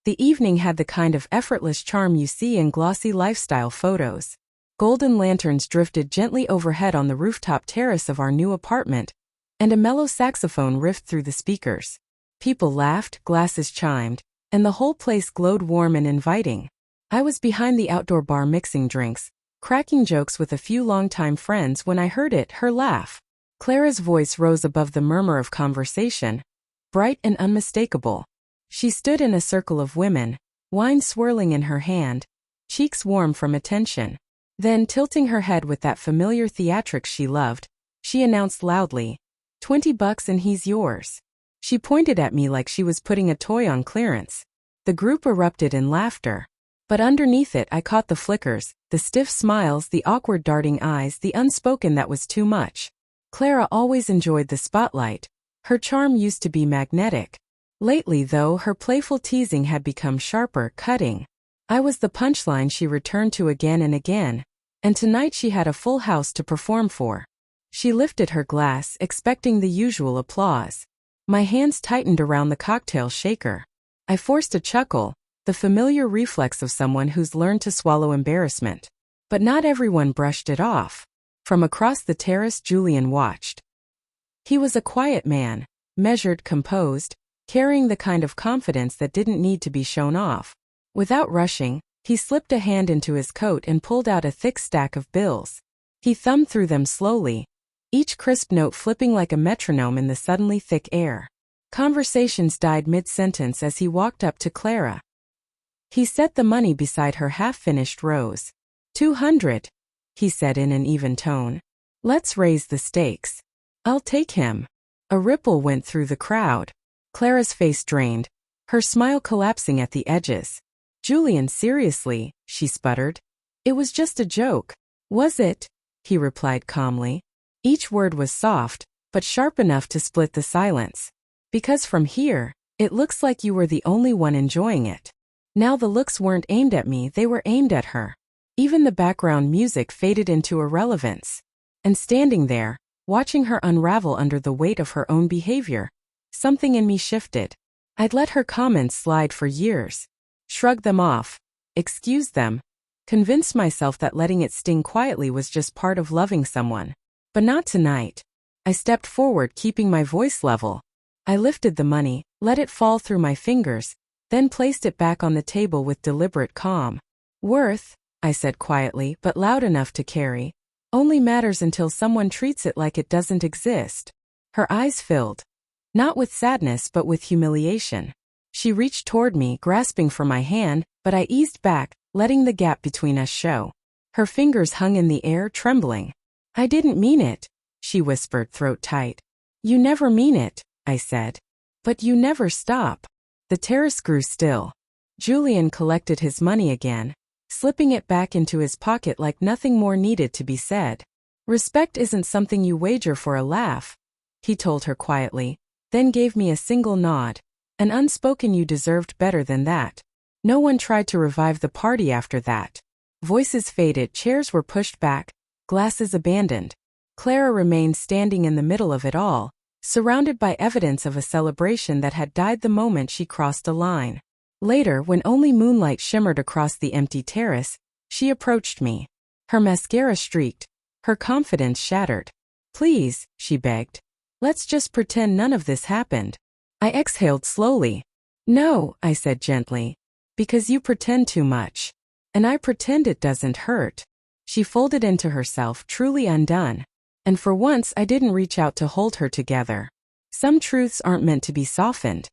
The evening had the kind of effortless charm you see in glossy lifestyle photos. Golden lanterns drifted gently overhead on the rooftop terrace of our new apartment, and a mellow saxophone riffed through the speakers. People laughed, glasses chimed, and the whole place glowed warm and inviting. I was behind the outdoor bar mixing drinks, cracking jokes with a few longtime friends when I heard her laugh. Clara's voice rose above the murmur of conversation, bright and unmistakable. She stood in a circle of women, wine swirling in her hand, cheeks warm from attention. Then, tilting her head with that familiar theatrics she loved, she announced loudly, $20 and he's yours. She pointed at me like she was putting a toy on clearance. The group erupted in laughter. But underneath it I caught the flickers, the stiff smiles, the awkward darting eyes, the unspoken that was too much. Clara always enjoyed the spotlight. Her charm used to be magnetic. Lately, though, her playful teasing had become sharper, cutting. I was the punchline she returned to again and again, and tonight she had a full house to perform for. She lifted her glass, expecting the usual applause. My hands tightened around the cocktail shaker. I forced a chuckle, the familiar reflex of someone who's learned to swallow embarrassment. But not everyone brushed it off. From across the terrace, Julian watched. He was a quiet man, measured, composed, carrying the kind of confidence that didn't need to be shown off. Without rushing, he slipped a hand into his coat and pulled out a thick stack of bills. He thumbed through them slowly, each crisp note flipping like a metronome in the suddenly thick air. Conversations died mid-sentence as he walked up to Clara. He set the money beside her half-finished rose. 200, he said in an even tone. Let's raise the stakes. I'll take him. A ripple went through the crowd. Clara's face drained, her smile collapsing at the edges. Julian, seriously, she sputtered. It was just a joke. Was it? He replied calmly. Each word was soft, but sharp enough to split the silence. Because from here, it looks like you were the only one enjoying it. Now the looks weren't aimed at me, they were aimed at her. Even the background music faded into irrelevance. And standing there, watching her unravel under the weight of her own behavior, something in me shifted. I'd let her comments slide for years. Shrugged them off, excused them, convinced myself that letting it sting quietly was just part of loving someone. But not tonight. I stepped forward, keeping my voice level. I lifted the money, let it fall through my fingers, then placed it back on the table with deliberate calm. Worth, I said quietly but loud enough to carry, only matters until someone treats it like it doesn't exist. Her eyes filled. Not with sadness but with humiliation. She reached toward me, grasping for my hand, but I eased back, letting the gap between us show. Her fingers hung in the air, trembling. I didn't mean it, she whispered, throat tight. You never mean it, I said. But you never stop. The terrace grew still. Julian collected his money again, slipping it back into his pocket like nothing more needed to be said. Respect isn't something you wager for a laugh, he told her quietly, then gave me a single nod. An unspoken you deserved better than that. No one tried to revive the party after that. Voices faded, chairs were pushed back, glasses abandoned. Clara remained standing in the middle of it all, surrounded by evidence of a celebration that had died the moment she crossed a line. Later, when only moonlight shimmered across the empty terrace, she approached me. Her mascara streaked, her confidence shattered. Please, she begged. Let's just pretend none of this happened. I exhaled slowly. No, I said gently. Because you pretend too much. And I pretend it doesn't hurt. She folded into herself, truly undone. And for once I didn't reach out to hold her together. Some truths aren't meant to be softened.